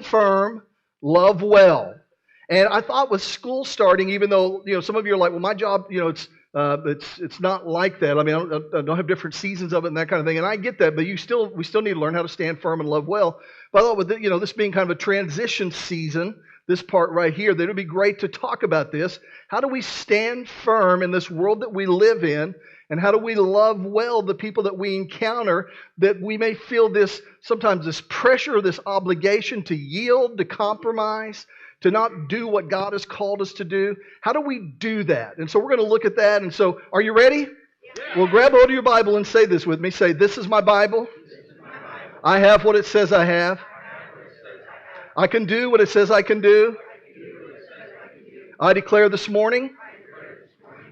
firm, love well. And I thought with school starting, even though some of you are like, well, my job, it's not like that. I mean, I don't have different seasons of it and that kind of thing. And I get that, but we still need to learn how to stand firm and love well. But I thought with this being kind of a transition season, this part right here, that it would be great to talk about this. How do we stand firm in this world that we live in? And how do we love well the people that we encounter, that we may feel sometimes this pressure, this obligation to yield, to compromise, to not do what God has called us to do? How do we do that? And so we're going to look at that. And so, are you ready? Yeah. Well, grab hold of your Bible and say this with me. Say, this is my Bible. I have what it says I have. I can do what it says I can do. I declare this morning,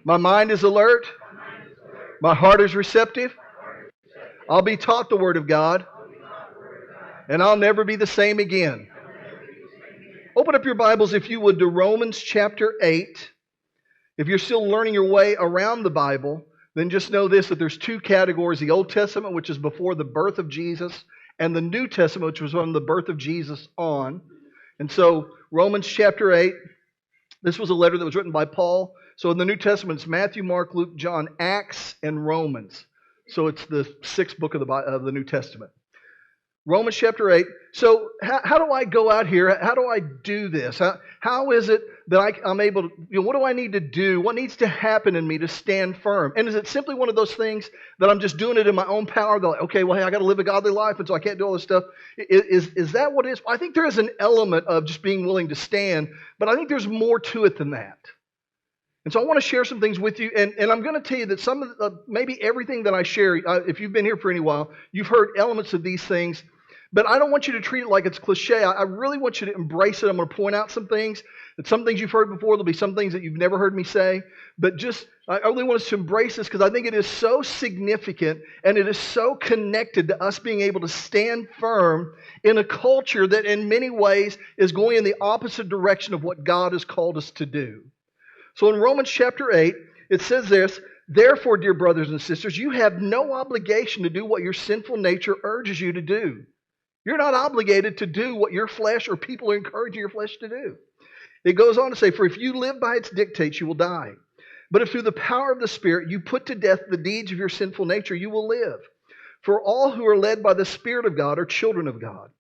my mind is alert. My heart is receptive. I'll be taught the Word of God. And I'll never be the same again. Open up your Bibles, if you would, to Romans chapter 8. If you're still learning your way around the Bible, then just know this, that there's two categories. The Old Testament, which is before the birth of Jesus, and the New Testament, which was from the birth of Jesus on. And so, Romans chapter 8, this was a letter that was written by Paul. So in the New Testament, it's Matthew, Mark, Luke, John, Acts, and Romans. So it's the sixth book of the New Testament. Romans chapter 8. So how do I go out here? How do I do this? How is it that I'm able to, what do I need to do? What needs to happen in me to stand firm? And is it simply one of those things that I'm just doing it in my own power? They're like, okay, well, hey, I got to live a godly life, and so I can't do all this stuff. Is that what it is? I think there is an element of just being willing to stand, but I think there's more to it than that. And so I want to share some things with you, and I'm going to tell you that some of maybe everything that I share, if you've been here for any while, you've heard elements of these things, but I don't want you to treat it like it's cliche. I really want you to embrace it. I'm going to point out some things you've heard before. There'll be some things that you've never heard me say, but I really want us to embrace this because I think it is so significant and it is so connected to us being able to stand firm in a culture that in many ways is going in the opposite direction of what God has called us to do. So in Romans chapter 8, it says this, therefore, dear brothers and sisters, you have no obligation to do what your sinful nature urges you to do. You're not obligated to do what your flesh or people are encouraging your flesh to do. It goes on to say, for if you live by its dictates, you will die. But if through the power of the Spirit you put to death the deeds of your sinful nature, you will live. For all who are led by the Spirit of God are children of God.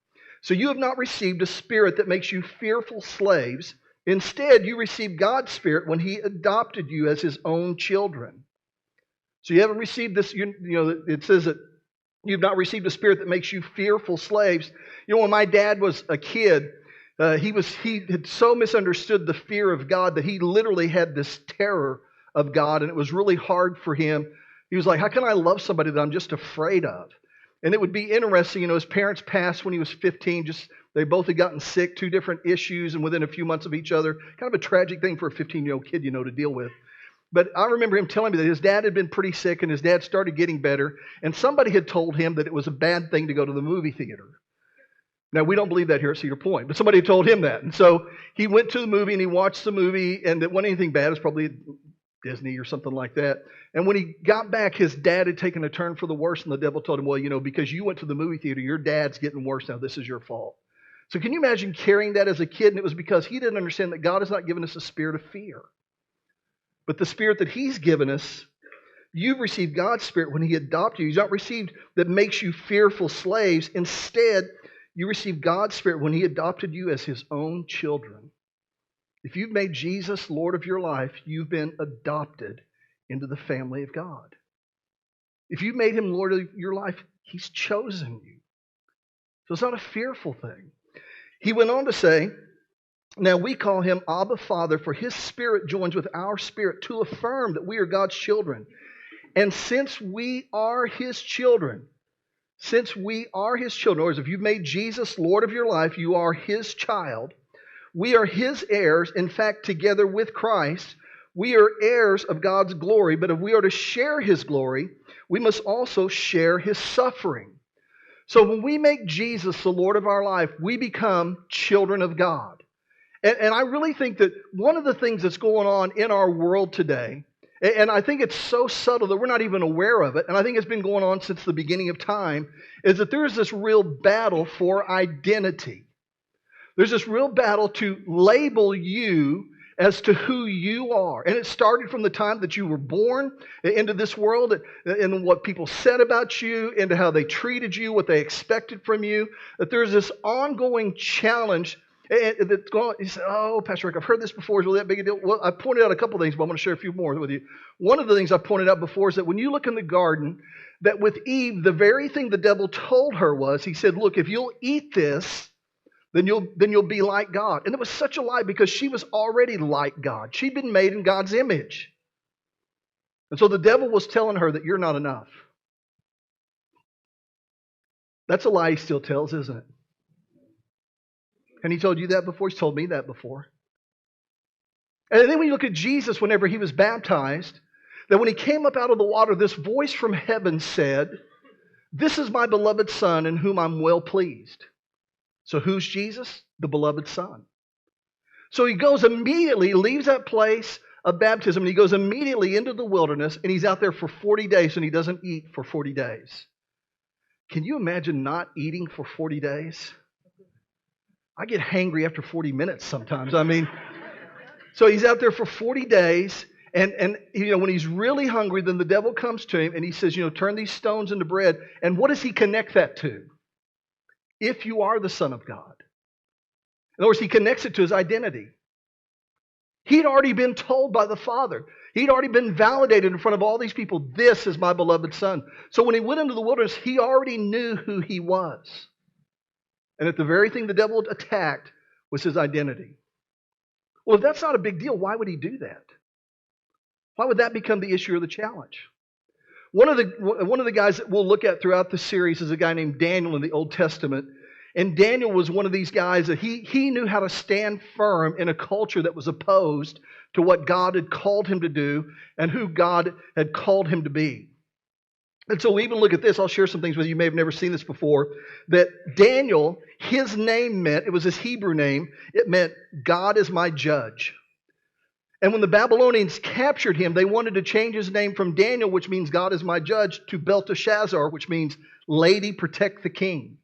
So you have not received a spirit that makes you fearful slaves. Instead, you received God's Spirit when He adopted you as His own children. So you haven't received this, it says that you've not received a spirit that makes you fearful slaves. When my dad was a kid, he had so misunderstood the fear of God that he literally had this terror of God, and it was really hard for him. He was like, how can I love somebody that I'm just afraid of? And it would be interesting, his parents passed when he was 15, they both had gotten sick, two different issues, and within a few months of each other. Kind of a tragic thing for a 15-year-old kid, to deal with. But I remember him telling me that his dad had been pretty sick, and his dad started getting better, and somebody had told him that it was a bad thing to go to the movie theater. Now, we don't believe that here at Cedar Point, but somebody had told him that. And so he went to the movie, and he watched the movie, and it wasn't anything bad. It was probably Disney or something like that. And when he got back, his dad had taken a turn for the worse, and the devil told him, well, because you went to the movie theater, your dad's getting worse now. This is your fault. So can you imagine carrying that as a kid? And it was because he didn't understand that God has not given us a spirit of fear. But the Spirit that He's given us, you've received God's Spirit when He adopted you. You've not received that makes you fearful slaves. Instead, you received God's Spirit when He adopted you as His own children. If you've made Jesus Lord of your life, you've been adopted into the family of God. If you've made Him Lord of your life, He's chosen you. So it's not a fearful thing. He went on to say, now we call Him Abba Father, for His Spirit joins with our spirit to affirm that we are God's children. And since we are His children, in other words, if you've made Jesus Lord of your life, you are His child. We are His heirs. In fact, together with Christ, we are heirs of God's glory. But if we are to share His glory, we must also share His suffering. So when we make Jesus the Lord of our life, we become children of God. And I really think that one of the things that's going on in our world today, and I think it's so subtle that we're not even aware of it, and I think it's been going on since the beginning of time, is that there's this real battle for identity. There's this real battle to label you as to who you are. And it started from the time that you were born into this world and what people said about you, into how they treated you, what they expected from you. That there's this ongoing challenge that's going. You say, "Oh, Pastor Rick, I've heard this before. Is really that big a deal?" Well, I pointed out a couple of things, but I'm going to share a few more with you. One of the things I pointed out before is that when you look in the garden, that with Eve, the very thing the devil told her was, he said, "Look, if you'll eat this, then you'll be like God." And it was such a lie because she was already like God. She'd been made in God's image. And so the devil was telling her that you're not enough. That's a lie he still tells, isn't it? And he told you that before? He's told me that before. And then when you look at Jesus, whenever he was baptized, that when he came up out of the water, this voice from heaven said, "This is my beloved Son in whom I'm well pleased." So who's Jesus? The beloved Son. So he goes immediately, leaves that place of baptism, and he goes immediately into the wilderness, and he's out there for 40 days, and he doesn't eat for 40 days. Can you imagine not eating for 40 days? I get hangry after 40 minutes sometimes. So he's out there for 40 days, and when he's really hungry, then the devil comes to him, and he says, "Turn these stones into bread." And what does he connect that to? If you are the Son of God. In other words, he connects it to his identity. He'd already been told by the Father. He'd already been validated in front of all these people, "This is my beloved Son." So when he went into the wilderness, he already knew who he was. And that the very thing the devil attacked was his identity. Well, if that's not a big deal, why would he do that? Why would that become the issue or the challenge? One of the guys that we'll look at throughout the series is a guy named Daniel in the Old Testament. And Daniel was one of these guys that he knew how to stand firm in a culture that was opposed to what God had called him to do and who God had called him to be. And so we even look at this. I'll share some things with you. You may have never seen this before. That Daniel, his name meant, it was his Hebrew name, it meant "God is my judge." And when the Babylonians captured him, they wanted to change his name from Daniel, which means "God is my judge," to Belteshazzar, which means "Lady, protect the king."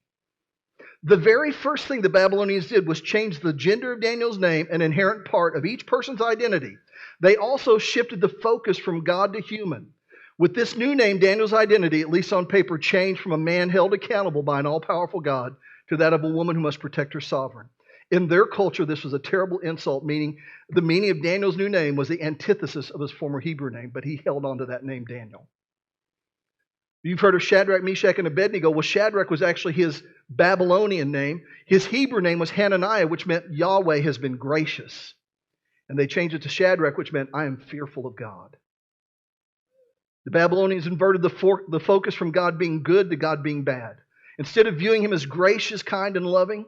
The very first thing the Babylonians did was change the gender of Daniel's name, an inherent part of each person's identity. They also shifted the focus from God to human. With this new name, Daniel's identity, at least on paper, changed from a man held accountable by an all-powerful God to that of a woman who must protect her sovereign. In their culture, this was a terrible insult, meaning the meaning of Daniel's new name was the antithesis of his former Hebrew name, but he held on to that name, Daniel. You've heard of Shadrach, Meshach, and Abednego. Well, Shadrach was actually his Babylonian name. His Hebrew name was Hananiah, which meant Yahweh has been gracious. And they changed it to Shadrach, which meant I am fearful of God. The Babylonians inverted the focus from God being good to God being bad. Instead of viewing him as gracious, kind, and loving,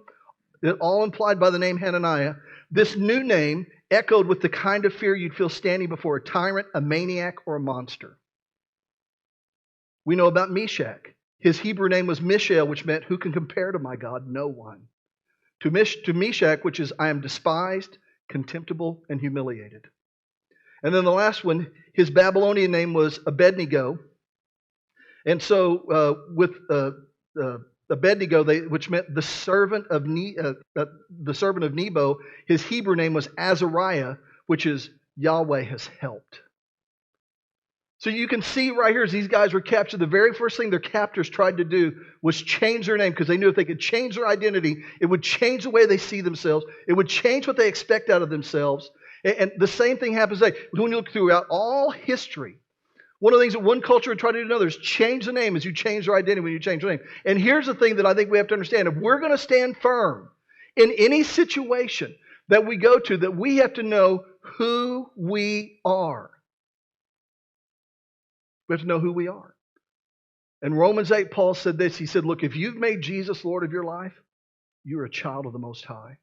all implied by the name Hananiah, this new name echoed with the kind of fear you'd feel standing before a tyrant, a maniac, or a monster. We know about Meshach. His Hebrew name was Mishael, which meant "Who can compare to my God? No one." To Meshach, which is "I am despised, contemptible, and humiliated." And then the last one, his Babylonian name was Abednego. And so with Abednego, which meant the servant of Nebo, his Hebrew name was Azariah, which is Yahweh has helped. So you can see right here as these guys were captured, the very first thing their captors tried to do was change their name because they knew if they could change their identity, it would change the way they see themselves. It would change what they expect out of themselves. And the same thing happens today. When you look throughout all history, one of the things that one culture would try to do to another is change the name as you change their identity when you change their name. And here's the thing that I think we have to understand. If we're going to stand firm in any situation that we go to, that we have to know who we are. We have to know who we are. In Romans 8, Paul said this. He said, "Look, if you've made Jesus Lord of your life, you're a child of the Most High."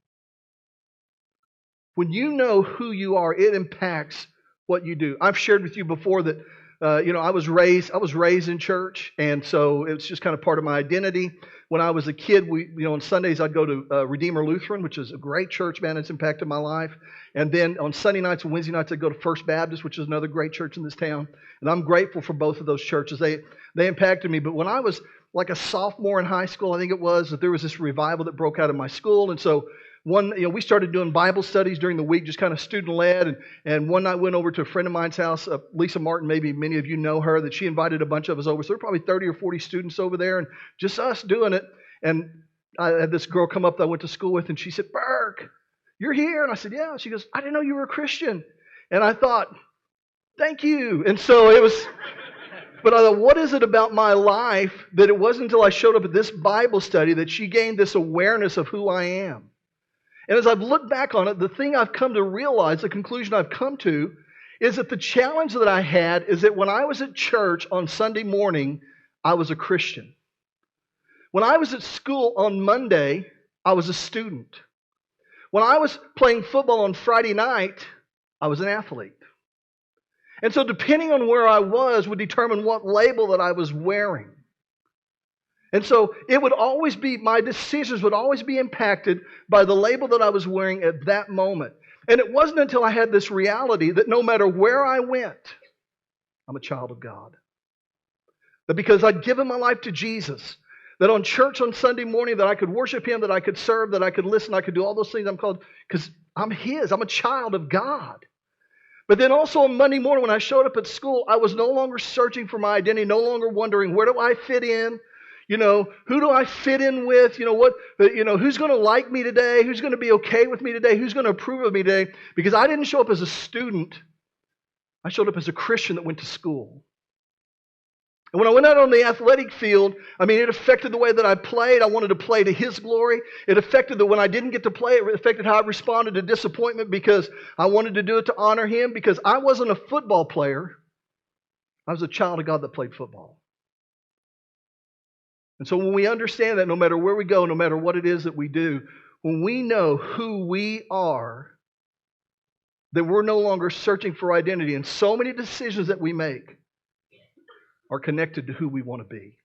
When you know who you are, it impacts what you do. I've shared with you before that, I was raised in church, and so it's just kind of part of my identity. When I was a kid, on Sundays I'd go to Redeemer Lutheran, which is a great church, man. It's impacted my life. And then on Sunday nights and Wednesday nights I'd go to First Baptist, which is another great church in this town. And I'm grateful for both of those churches. They impacted me. But when I was like a sophomore in high school, I think it was, that there was this revival that broke out in my school. And so We started doing Bible studies during the week, just kind of student led. And one night went over to a friend of mine's house, Lisa Martin. Maybe many of you know her. That she invited a bunch of us over. So there were probably 30 or 40 students over there, and just us doing it. And I had this girl come up that I went to school with, and she said, "Burke, you're here." And I said, "Yeah." She goes, "I didn't know you were a Christian." And I thought, "Thank you." And so it was. But I thought, what is it about my life that it wasn't until I showed up at this Bible study that she gained this awareness of who I am? And as I've looked back on it, the thing I've come to realize, the conclusion I've come to, is that the challenge that I had is that when I was at church on Sunday morning, I was a Christian. When I was at school on Monday, I was a student. When I was playing football on Friday night, I was an athlete. And so depending on where I was would determine what label that I was wearing. And so it would always be, my decisions would always be impacted by the label that I was wearing at that moment. And it wasn't until I had this reality that no matter where I went, I'm a child of God. That because I'd given my life to Jesus, that on church on Sunday morning that I could worship Him, that I could serve, that I could listen, I could do all those things I'm called, because I'm His, I'm a child of God. But then also on Monday morning when I showed up at school, I was no longer searching for my identity, no longer wondering, where do I fit in? Who do I fit in with? Who's going to like me today? Who's going to be okay with me today? Who's going to approve of me today? Because I didn't show up as a student. I showed up as a Christian that went to school. And when I went out on the athletic field, it affected the way that I played. I wanted to play to His glory. It affected that when I didn't get to play, it affected how I responded to disappointment because I wanted to do it to honor Him. Because I wasn't a football player. I was a child of God that played football. And so when we understand that, no matter where we go, no matter what it is that we do, when we know who we are, that we're no longer searching for identity. And so many decisions that we make are connected to who we want to be.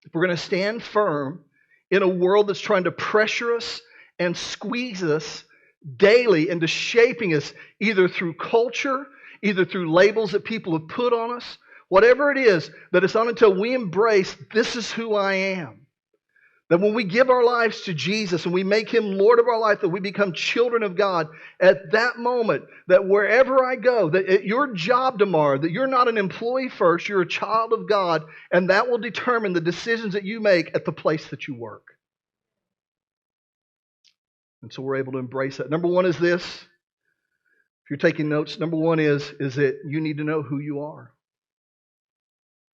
If we're going to stand firm in a world that's trying to pressure us and squeeze us daily into shaping us either through culture, either through labels that people have put on us, whatever it is, that it's not until we embrace, this is who I am. That when we give our lives to Jesus and we make Him Lord of our life, that we become children of God, at that moment, that wherever I go, that at your job tomorrow, that you're not an employee first, you're a child of God, and that will determine the decisions that you make at the place that you work. And so we're able to embrace that. Number one is this. If you're taking notes, number one is that you need to know who you are.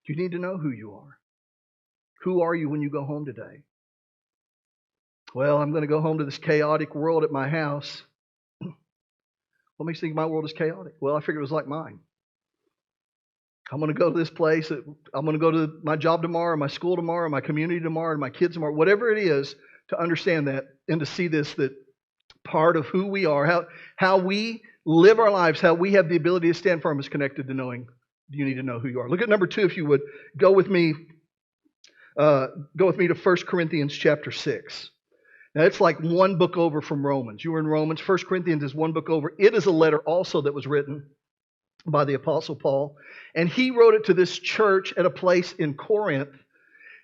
You need to know who you are. Who are you when you go home today? Well, I'm going to go home to this chaotic world at my house. What makes you think my world is chaotic? Well, I figured it was like mine. I'm going to go to this place. I'm going to go to my job tomorrow, my school tomorrow, my community tomorrow, my kids tomorrow, whatever it is, to understand that and to see this, that part of who we are, how we live our lives, how we have the ability to stand firm is connected to knowing you need to know who you are. Look at number 2, if you would. Go with me to 1 Corinthians chapter 6. Now, it's like one book over from Romans. You were in Romans. 1 Corinthians is one book over. It is a letter also that was written by the Apostle Paul. And he wrote it to this church at a place in Corinth.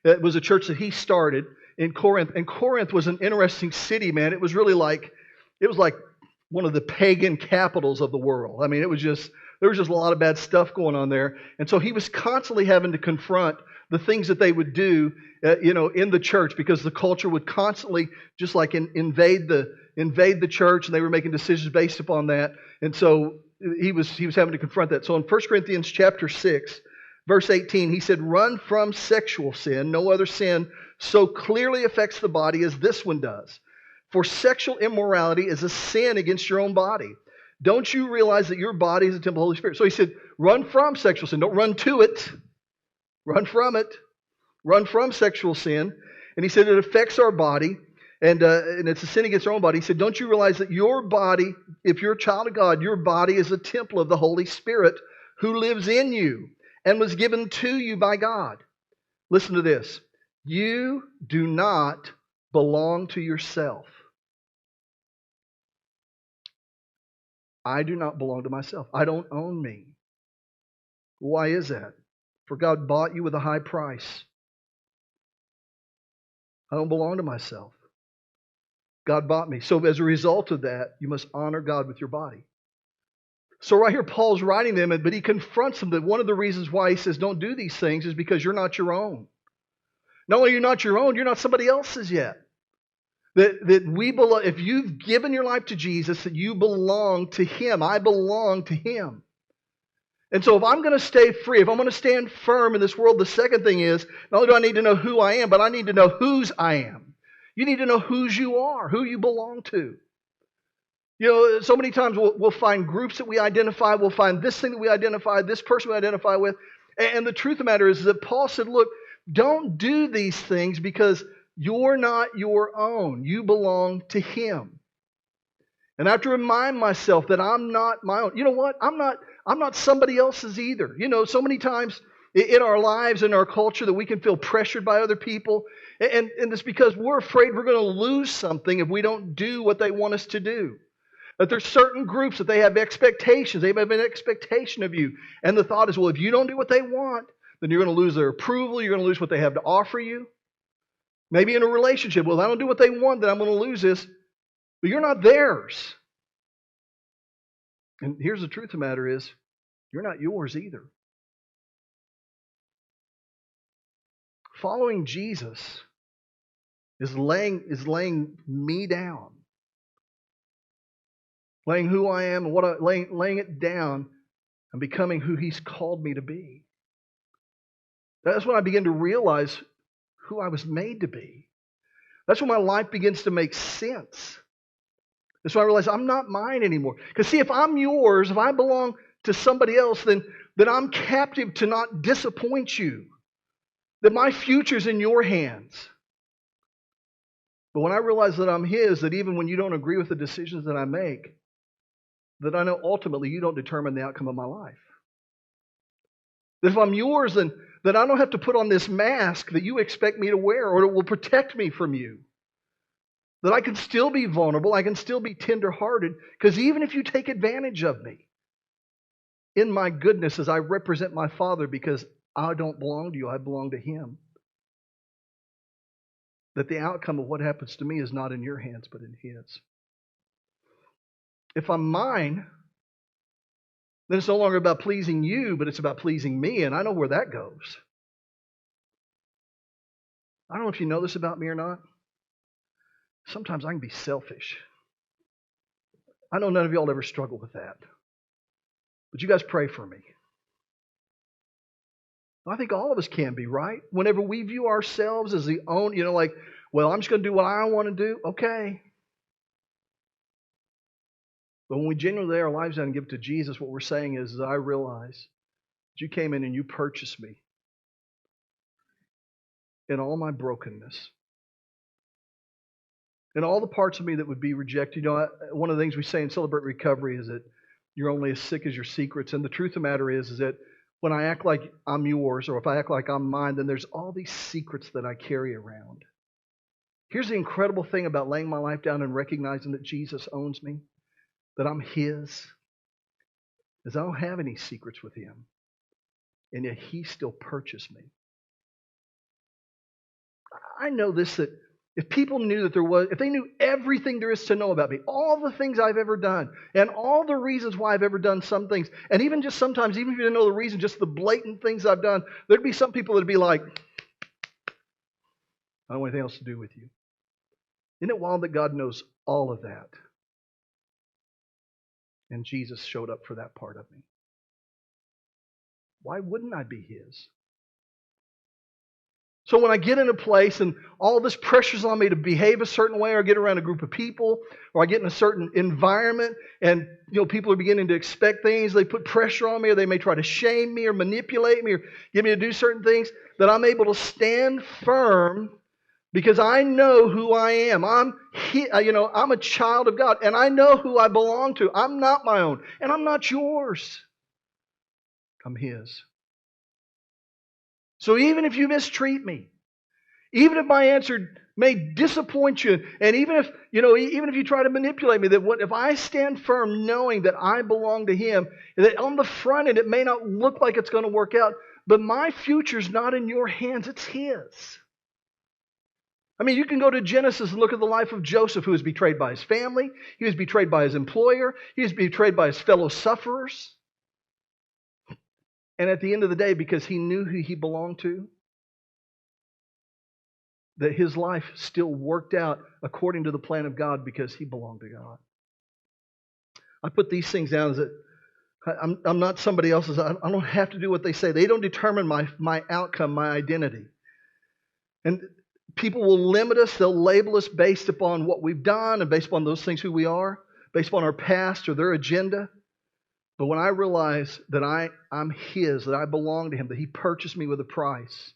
It was a church that he started in Corinth. And Corinth was an interesting city, man. It was like one of the pagan capitals of the world. There was just a lot of bad stuff going on there. And so he was constantly having to confront the things that they would do, in the church, because the culture would constantly just like invade the church, and they were making decisions based upon that. And so he was having to confront that. So in 1 Corinthians chapter 6, verse 18, he said, "Run from sexual sin. No other sin so clearly affects the body as this one does. For sexual immorality is a sin against your own body. Don't you realize that your body is a temple of the Holy Spirit?" So he said, run from sexual sin. Don't run to it. Run from it. Run from sexual sin. And he said it affects our body, and it's a sin against our own body. He said, don't you realize that your body, if you're a child of God, your body is a temple of the Holy Spirit who lives in you and was given to you by God. Listen to this. You do not belong to yourself. I do not belong to myself. I don't own me. Why is that? For God bought you with a high price. I don't belong to myself. God bought me. So as a result of that, you must honor God with your body. So right here, Paul's writing them, but he confronts them that one of the reasons why he says don't do these things is because you're not your own. Not only are you not your own, you're not somebody else's yet. That we belong, if you've given your life to Jesus, that you belong to Him. I belong to Him. And so if I'm going to stay free, if I'm going to stand firm in this world, the second thing is, not only do I need to know who I am, but I need to know whose I am. You need to know whose you are, who you belong to. You know, so many times we'll find groups that we identify, we'll find this thing that we identify, this person we identify with. And the truth of the matter is that Paul said, look, don't do these things because you're not your own. You belong to Him. And I have to remind myself that I'm not my own. You know what? I'm not somebody else's either. You know, so many times in our lives, in our culture, that we can feel pressured by other people. And it's because we're afraid we're going to lose something if we don't do what they want us to do. That there's certain groups that they have expectations. They have an expectation of you. And the thought is, well, if you don't do what they want, then you're going to lose their approval. You're going to lose what they have to offer you. Maybe in a relationship, well, if I don't do what they want, then I'm going to lose this. But you're not theirs. And here's the truth of the matter is, you're not yours either. Following Jesus is laying me down. Laying who I am and laying it down and becoming who He's called me to be. That's when I begin to realize who I was made to be. That's when my life begins to make sense. That's when I realize I'm not mine anymore. Because see, if I'm yours, if I belong to somebody else, then I'm captive to not disappoint you. That my future's in your hands. But when I realize that I'm His, that even when you don't agree with the decisions that I make, that I know ultimately you don't determine the outcome of my life. That if I'm yours, then I don't have to put on this mask that you expect me to wear, or it will protect me from you. That I can still be vulnerable, I can still be tenderhearted, because even if you take advantage of me, in my goodness, as I represent my Father, because I don't belong to you, I belong to Him. That the outcome of what happens to me is not in your hands, but in His. If I'm mine, then it's no longer about pleasing you, but it's about pleasing me, and I know where that goes. I don't know if you know this about me or not. Sometimes I can be selfish. I know none of y'all ever struggle with that. But you guys pray for me. I think all of us can be, right? Whenever we view ourselves as the own, like, well, I'm just going to do what I want to do. Okay. But when we genuinely lay our lives down and give it to Jesus, what we're saying is, I realize that you came in and you purchased me in all my brokenness. In all the parts of me that would be rejected. One of the things we say in Celebrate Recovery is that you're only as sick as your secrets. And the truth of the matter is that when I act like I'm yours, or if I act like I'm mine, then there's all these secrets that I carry around. Here's the incredible thing about laying my life down and recognizing that Jesus owns me, that I'm His, is I don't have any secrets with Him. And yet He still purchased me. I know this, that if people knew if they knew everything there is to know about me, all the things I've ever done, and all the reasons why I've ever done some things, and even just sometimes, even if you didn't know the reason, just the blatant things I've done, there'd be some people that'd be like, I don't want anything else to do with you. Isn't it wild that God knows all of that? And Jesus showed up for that part of me. Why wouldn't I be His? So when I get in a place and all this pressure's on me to behave a certain way, or get around a group of people, or I get in a certain environment and people are beginning to expect things, they put pressure on me, or they may try to shame me or manipulate me or get me to do certain things, that I'm able to stand firm because I know who I am. I'm a child of God, and I know who I belong to. I'm not my own, and I'm not yours. I'm His. So even if you mistreat me, even if my answer may disappoint you, and even if you try to manipulate me, if I stand firm knowing that I belong to Him, that on the front end it may not look like it's going to work out, but my future's not in your hands, it's His. I mean, you can go to Genesis and look at the life of Joseph, who was betrayed by his family. He was betrayed by his employer. He was betrayed by his fellow sufferers. And at the end of the day, because he knew who he belonged to, that his life still worked out according to the plan of God because he belonged to God. I put these things down as that I'm not somebody else's. I don't have to do what they say. They don't determine my outcome, my identity. And people will limit us. They'll label us based upon what we've done and based upon those things, who we are, based upon our past or their agenda. But when I realize that I'm His, that I belong to Him, that He purchased me with a price,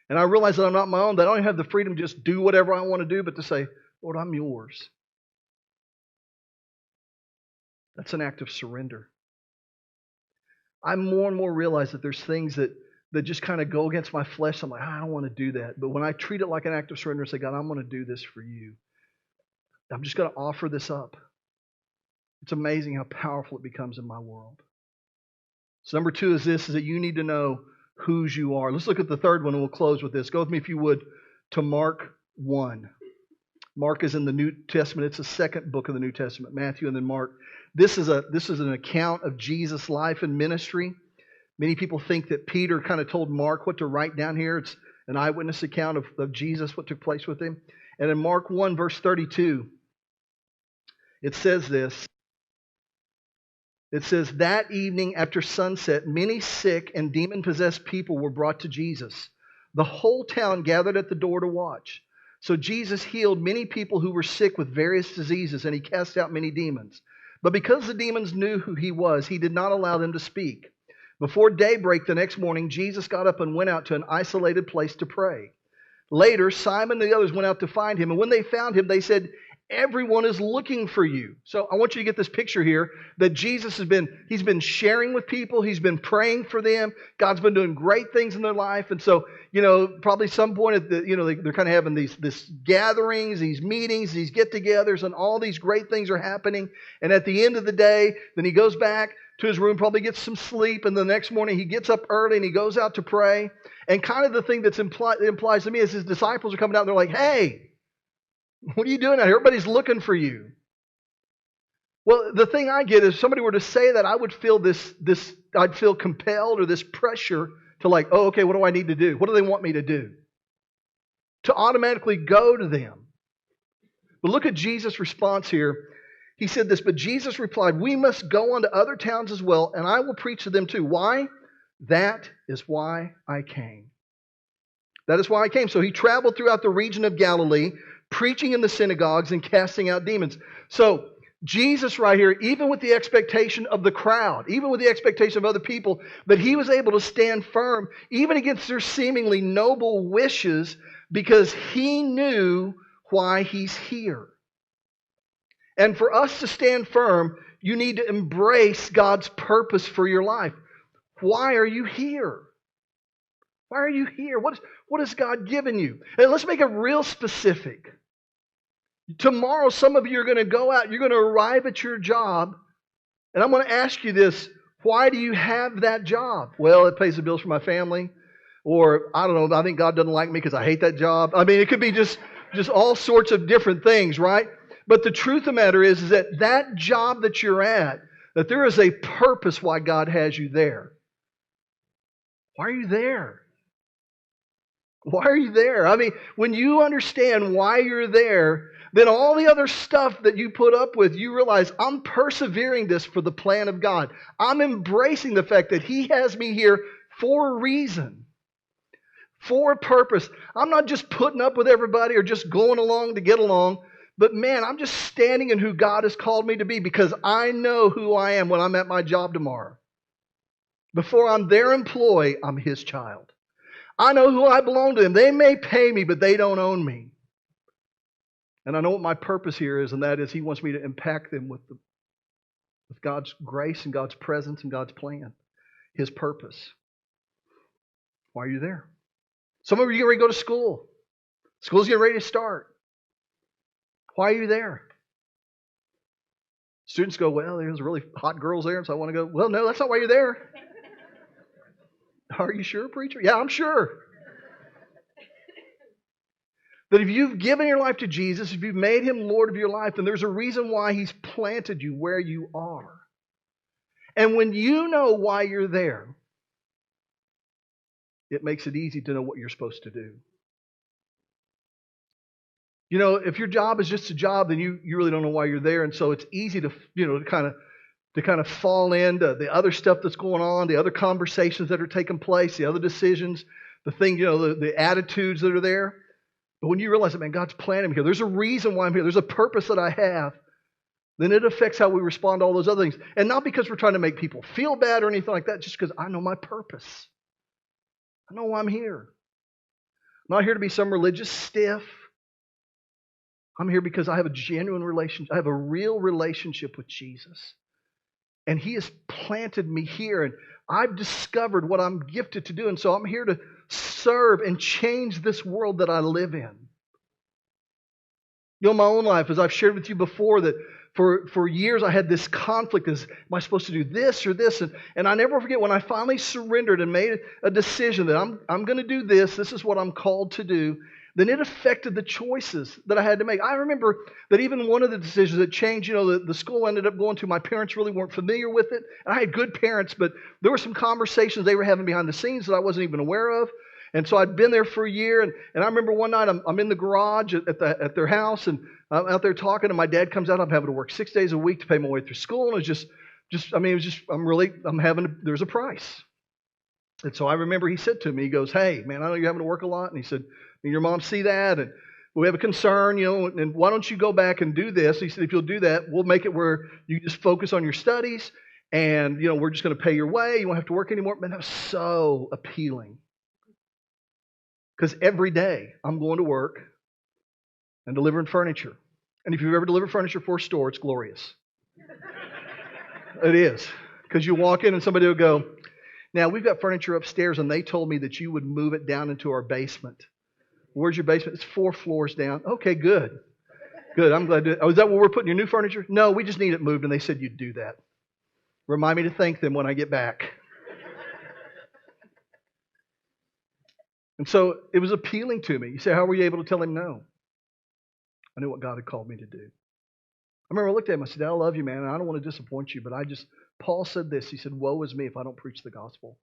and I realize that I'm not my own, that I don't have the freedom to just do whatever I want to do, but to say, Lord, I'm yours. That's an act of surrender. I more and more realize that there's things that just kind of go against my flesh. I'm like, I don't want to do that. But when I treat it like an act of surrender and say, God, I'm going to do this for you. I'm just going to offer this up. It's amazing how powerful it becomes in my world. So number 2 is this, is that you need to know whose you are. Let's look at the third one and we'll close with this. Go with me, if you would, to Mark 1. Mark is in the New Testament. It's the second book of the New Testament, Matthew and then Mark. This is an account of Jesus' life and ministry. Many people think that Peter kind of told Mark what to write down here. It's an eyewitness account of Jesus, what took place with him. And in Mark 1, verse 32, it says this. It says, that evening after sunset, many sick and demon-possessed people were brought to Jesus. The whole town gathered at the door to watch. So Jesus healed many people who were sick with various diseases, and He cast out many demons. But because the demons knew who He was, He did not allow them to speak. Before daybreak the next morning, Jesus got up and went out to an isolated place to pray. Later, Simon and the others went out to find Him, and when they found Him, they said, everyone is looking for you. So I want you to get this picture here that Jesus he's been sharing with people. He's been praying for them. God's been doing great things in their life. And so, probably some point they're kind of having this gatherings, these meetings, these get-togethers, and all these great things are happening. And at the end of the day, then he goes back to his room, probably gets some sleep, and the next morning he gets up early and he goes out to pray. And kind of the thing that's implies to me is his disciples are coming out and they're like, hey, what are you doing out here? Everybody's looking for you. Well, the thing I get is if somebody were to say that, I would feel I'd feel compelled or this pressure to like, oh, okay, what do I need to do? What do they want me to do? To automatically go to them. But look at Jesus' response here. He said this, but Jesus replied, we must go on to other towns as well, and I will preach to them too. Why? That is why I came. That is why I came. So he traveled throughout the region of Galilee, preaching in the synagogues and casting out demons. So Jesus right here, even with the expectation of the crowd, even with the expectation of other people, that he was able to stand firm, even against their seemingly noble wishes, because he knew why he's here. And for us to stand firm, you need to embrace God's purpose for your life. Why are you here? Why are you here? What has God given you? And let's make it real specific. Tomorrow, some of you are going to go out, you're going to arrive at your job, and I'm going to ask you this, why do you have that job? Well, it pays the bills for my family, or I don't know, I think God doesn't like me because I hate that job. I mean, it could be just all sorts of different things, right? But the truth of the matter is that job that you're at, that there is a purpose why God has you there. Why are you there? Why are you there? I mean, when you understand why you're there, then all the other stuff that you put up with, you realize, I'm persevering this for the plan of God. I'm embracing the fact that He has me here for a reason, for a purpose. I'm not just putting up with everybody or just going along to get along, but man, I'm just standing in who God has called me to be because I know who I am when I'm at my job tomorrow. Before I'm their employee, I'm His child. I know who I belong to them. They may pay me, but they don't own me. And I know what my purpose here is, and that is He wants me to impact them with God's grace and God's presence and God's plan, His purpose. Why are you there? Some of you get ready to go to school. School's getting ready to start. Why are you there? Students go, well, there's really hot girls there, so I want to go. Well, no, that's not why you're there. Are you sure, preacher? Yeah, I'm sure. That if you've given your life to Jesus, if you've made Him Lord of your life, then there's a reason why He's planted you where you are. And when you know why you're there, it makes it easy to know what you're supposed to do. You know, if your job is just a job, then you really don't know why you're there. And so it's easy to, to kind of fall into the other stuff that's going on, the other conversations that are taking place, the other decisions, the thing, the attitudes that are there. But when you realize that, man, God's planted me here, there's a reason why I'm here, there's a purpose that I have, then it affects how we respond to all those other things. And not because we're trying to make people feel bad or anything like that, just because I know my purpose. I know why I'm here. I'm not here to be some religious stiff. I'm here because I have a genuine relationship. I have a real relationship with Jesus. And He has planted me here. And I've discovered what I'm gifted to do. And so I'm here to serve and change this world that I live in. You know, in my own life, as I've shared with you before, that for years I had this conflict. Am I supposed to do this or this? And I never forget when I finally surrendered and made a decision that I'm going to do this. This is what I'm called to do. Then it affected the choices that I had to make. I remember that even one of the decisions that changed, the school I ended up going to, my parents really weren't familiar with it. And I had good parents, but there were some conversations they were having behind the scenes that I wasn't even aware of. And so I'd been there for a year, and I remember one night I'm in the garage at their house, and I'm out there talking, and my dad comes out. I'm having to work 6 days a week to pay my way through school, and there's a price. And so I remember he said to me, he goes, "Hey, man, I know you're having to work a lot." And he said, "Your mom see that, and we have a concern, and why don't you go back and do this?" He said, "If you'll do that, we'll make it where you just focus on your studies, and, we're just going to pay your way. You won't have to work anymore." Man, that was so appealing. Because every day I'm going to work and delivering furniture. And if you've ever delivered furniture for a store, it's glorious. It is. Because you walk in and somebody will go, "Now, we've got furniture upstairs, and they told me that you would move it down into our basement." "Where's your basement?" "It's 4 floors down." "Okay, good. Good, I'm glad to. Oh, is that where we're putting your new furniture?" "No, we just need it moved, and they said you'd do that. Remind me to thank them when I get back." And so it was appealing to me. You say, how were you able to tell him no? I knew what God had called me to do. I remember I looked at him, I said, "I love you, man, and I don't want to disappoint you, but Paul said this." He said, "Woe is me if I don't preach the gospel."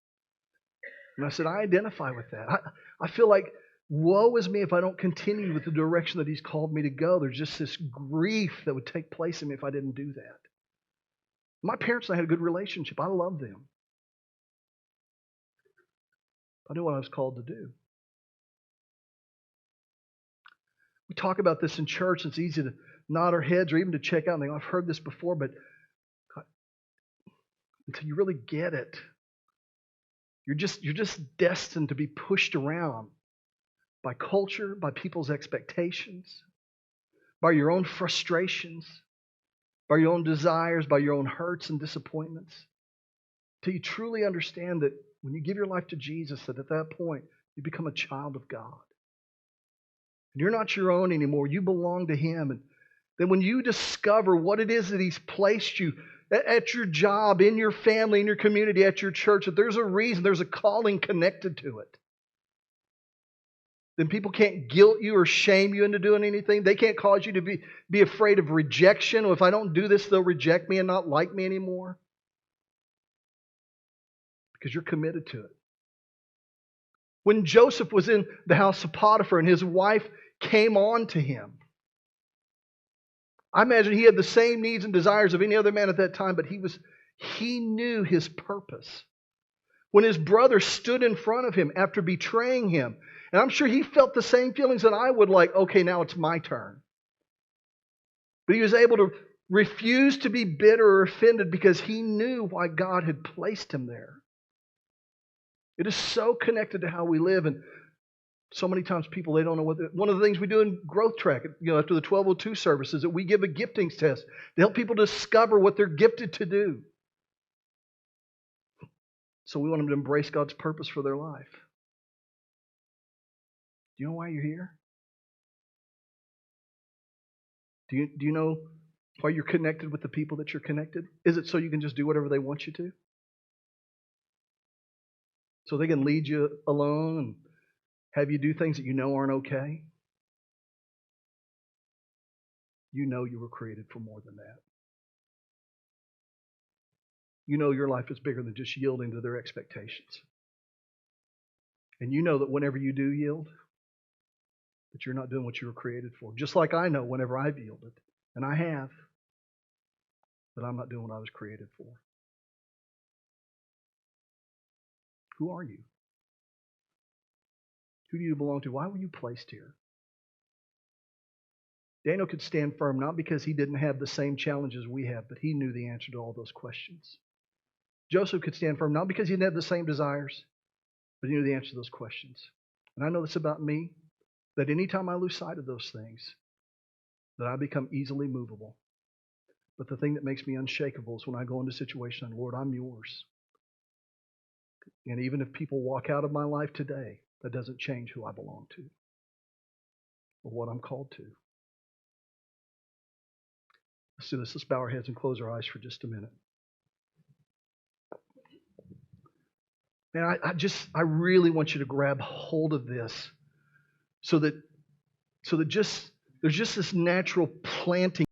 And I said, I identify with that. I feel like, woe is me if I don't continue with the direction that He's called me to go. There's just this grief that would take place in me if I didn't do that. My parents and I had a good relationship. I love them. I knew what I was called to do. We talk about this in church. It's easy to nod our heads or even to check out and think, "I've heard this before," but until you really get it, you're just destined to be pushed around by culture, by people's expectations, by your own frustrations, by your own desires, by your own hurts and disappointments. Till you truly understand that when you give your life to Jesus, that at that point you become a child of God. You're not your own anymore. You belong to Him. And then when you discover what it is that He's placed you at your job, in your family, in your community, at your church, that there's a reason, there's a calling connected to it, then people can't guilt you or shame you into doing anything. They can't cause you to be afraid of rejection. Well, if I don't do this, they'll reject me and not like me anymore. Because you're committed to it. When Joseph was in the house of Potiphar and his wife came on to him, I imagine he had the same needs and desires of any other man at that time, but he knew his purpose. When his brother stood in front of him after betraying him, and I'm sure he felt the same feelings that I would, like, okay, now it's my turn. But he was able to refuse to be bitter or offended because he knew why God had placed him there. It is so connected to how we live, and so many times people, they don't know one of the things we do in Growth Track, after the 1202 service, is that we give a giftings test to help people discover what they're gifted to do. So we want them to embrace God's purpose for their life. Do you know why you're here? Do you know why you're connected with the people that you're connected? Is it so you can just do whatever they want you to? So they can lead you alone and have you do things that you know aren't okay? you know you were created for more than that. You know your life is bigger than just yielding to their expectations. And you know that whenever you do yield, that you're not doing what you were created for. Just like I know whenever I've yielded, and I have, that I'm not doing what I was created for. Who are you? Who do you belong to? Why were you placed here? Daniel could stand firm not because he didn't have the same challenges we have, but he knew the answer to all those questions. Joseph could stand firm not because he didn't have the same desires, but he knew the answer to those questions. And I know this about me, that anytime I lose sight of those things, that I become easily movable. But the thing that makes me unshakable is when I go into a situation and, Lord, I'm yours. And even if people walk out of my life today, that doesn't change who I belong to or what I'm called to. Let's do this. Let's bow our heads and close our eyes for just a minute. Man, I really want you to grab hold of this so that there's just this natural planting